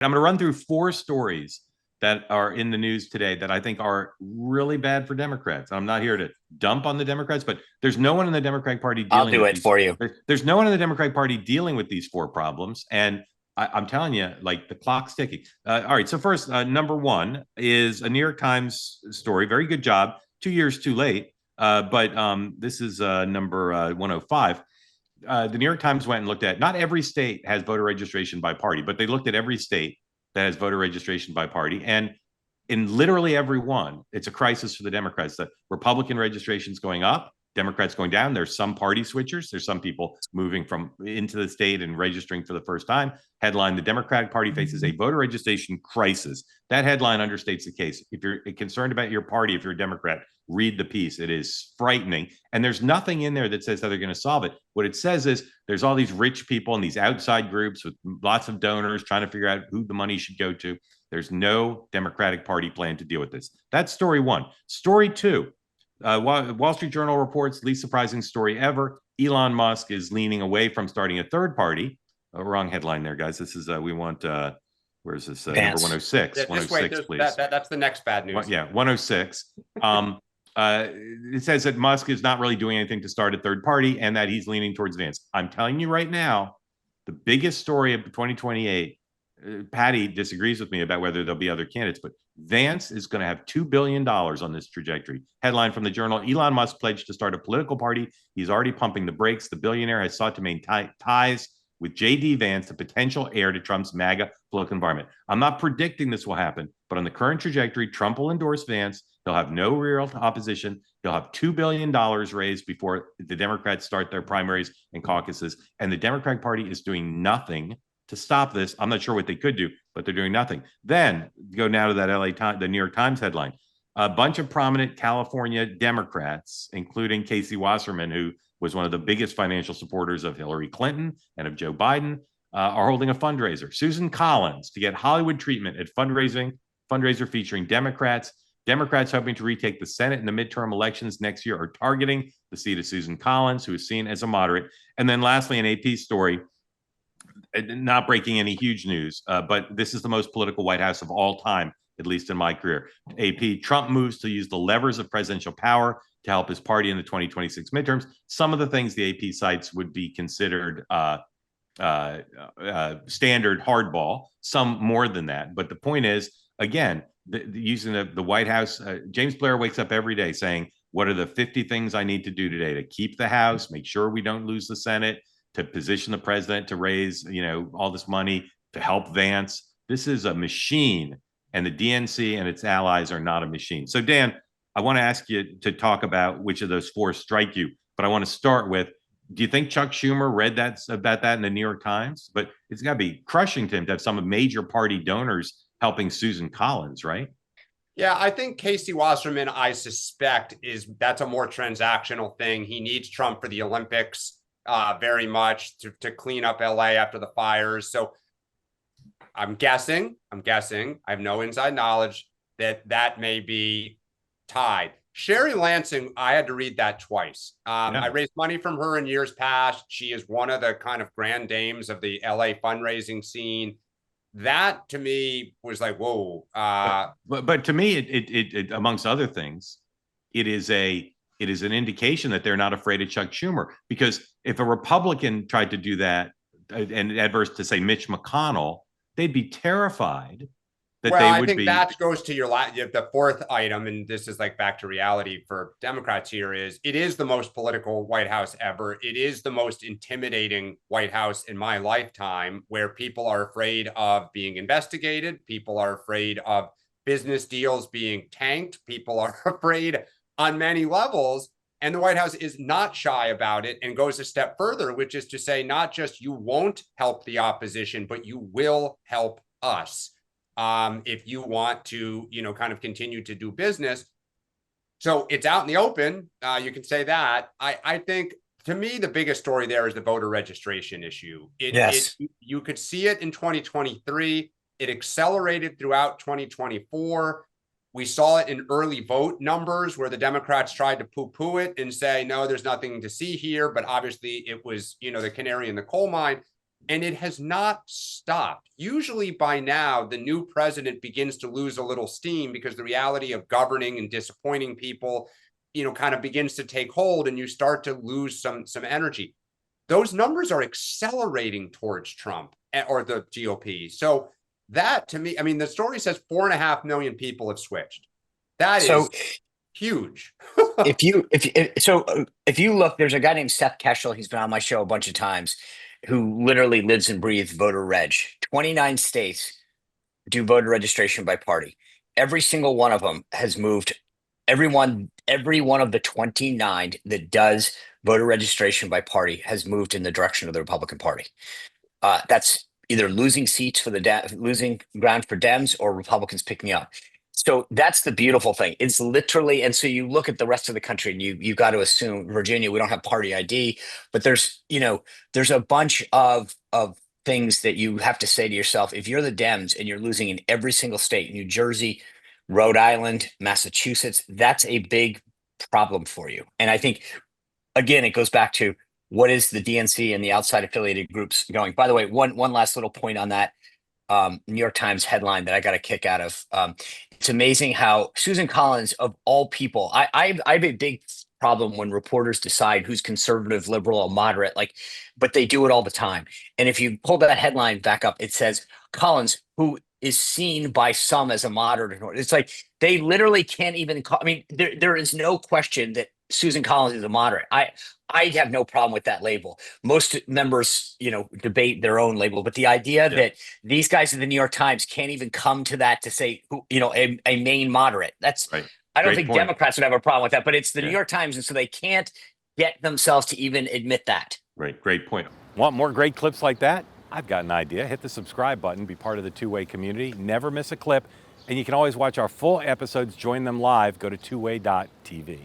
I'm going to run through four stories that are in the news today that I think are really bad for Democrats. I'm not here to dump on the Democrats, but there's no one in the Democratic Party I'll dealing do with it these. for you. There's no one in the Democratic Party dealing with these four problems. And I'm telling you, like the clock's ticking. All right. So first, number one is a New York Times story. Very good job. 2 years too late. But this is number 105. The New York Times went and looked at, not every state has voter registration by party, but they looked at every state that has voter registration by party. And in literally every one, it's a crisis for the Democrats. The Republican registration is going up, Democrats going down. There's some party switchers. There's some people moving from into the state and registering for the first time. Headline: the Democratic Party faces a voter registration crisis. That headline understates the case. If you're concerned about your party, if you're a Democrat, read the piece. It is frightening. And there's nothing in there that says how they're going to solve it. What it says is there's all these rich people and these outside groups with lots of donors trying to figure out who the money should go to. There's no Democratic Party plan to deal with this. That's story one. Story two: Wall Street Journal reports, least surprising story ever. Elon Musk is leaning away from starting a third party. Wrong headline there, guys. This is, we want, where's this? Number 106. Just 106, wait, please. that's the next bad news. Yeah, 106. It says that Musk is not really doing anything to start a third party and that he's leaning towards Vance. I'm telling you right now, the biggest story of 2028, Patty disagrees with me about whether there'll be other candidates, but Vance is going to have $2 billion on this trajectory. Headline from the Journal: Elon Musk pledged to start a political party. He's already pumping the brakes. The billionaire has sought to maintain ties with J.D. Vance, the potential heir to Trump's MAGA political environment. I'm not predicting this will happen, but on the current trajectory, Trump will endorse Vance. He'll have no real opposition. He'll have $2 billion raised before the Democrats start their primaries and caucuses. And the Democratic Party is doing nothing to stop this. I'm not sure what they could do, but they're doing nothing. Then go now to that the New York Times headline. A bunch of prominent California Democrats, including Casey Wasserman, who was one of the biggest financial supporters of Hillary Clinton and of Joe Biden, are holding a fundraiser. Susan Collins to get Hollywood treatment at fundraiser featuring Democrats. Democrats hoping to retake the Senate in the midterm elections next year are targeting the seat of Susan Collins, who is seen as a moderate. And then lastly, an AP story, not breaking any huge news, but this is the most political White House of all time, at least in my career. AP: Trump moves to use the levers of presidential power to help his party in the 2026 midterms. Some of the things the AP cites would be considered standard hardball, some more than that. But the point is, again, using the White House, James Blair wakes up every day saying, what are the 50 things I need to do today to keep the House, make sure we don't lose the Senate, to position the president to raise, all this money to help Vance. This is a machine, and the DNC and its allies are not a machine. So, Dan, I want to ask you to talk about which of those four strike you, but I want to start with, do you think Chuck Schumer read about that in the New York Times? But it's got to be crushing to him to have some major party donors helping Susan Collins, right? Yeah, I think Casey Wasserman, I suspect, that's a more transactional thing. He needs Trump for the Olympics very much to clean up LA after the fires. So I'm guessing, I have no inside knowledge, that may be tied. Sherry Lansing, I had to read that twice. I raised money from her in years past. She is one of the kind of grand dames of the LA fundraising scene. That to me was like, whoa. But to me, it amongst other things, it is an indication that they're not afraid of Chuck Schumer, because if a Republican tried to do that and adverse to, say, Mitch McConnell, they'd be terrified that they would be. That goes to the fourth item, and this is like back to reality for Democrats here, is it is the most political White House ever. It is the most intimidating White House in my lifetime, where people are afraid of being investigated. People are afraid of business deals being tanked. People are afraid on many levels. And the White House is not shy about it and goes a step further, which is to say, not just you won't help the opposition, but you will help us if you want to, kind of continue to do business. So it's out in the open. You can say that. I think, to me, the biggest story there is the voter registration issue. You could see it in 2023. It accelerated throughout 2024. We saw it in early vote numbers where the Democrats tried to poo-poo it and say, no, there's nothing to see here. But obviously it was, the canary in the coal mine. And it has not stopped. Usually by now, the new president begins to lose a little steam because the reality of governing and disappointing people, kind of begins to take hold, and you start to lose some energy. Those numbers are accelerating towards Trump or the GOP. So that, to me, I mean, the story says 4.5 million people have switched. That is huge. if you look, there's a guy named Seth Keshel. He's been on my show a bunch of times, who literally lives and breathes voter reg. 29 states do voter registration by party. Every single one of them has moved. Every one of the 29 that does voter registration by party has moved in the direction of the Republican Party. That's either losing seats for losing ground for Dems, or Republicans picking up. So that's the beautiful thing. It's literally, and so you look at the rest of the country, and you got to assume Virginia, we don't have party ID, but there's a bunch of things that you have to say to yourself. If you're the Dems and you're losing in every single state, New Jersey, Rhode Island, Massachusetts, that's a big problem for you. And I think, again, it goes back to, what is the DNC and the outside affiliated groups going? By the way, one last little point on that New York Times headline that I got a kick out of. It's amazing how Susan Collins, of all people, I have a big problem when reporters decide who's conservative, liberal, or moderate, but they do it all the time. And if you pull that headline back up, it says Collins, who is seen by some as a moderate. It's like they literally can't even call. I mean, there is no question that Susan Collins is a moderate. I have no problem with that label. Most members, debate their own label, but the idea that these guys in the New York Times can't even come to that to say, a main moderate. That's right. I don't think Democrats would have a problem with that, but it's the New York Times, and so they can't get themselves to even admit that. Right. Great point. Want more great clips like that? I've got an idea. Hit the subscribe button, be part of the Two-Way community, never miss a clip, and you can always watch our full episodes, join them live, go to twoway.tv.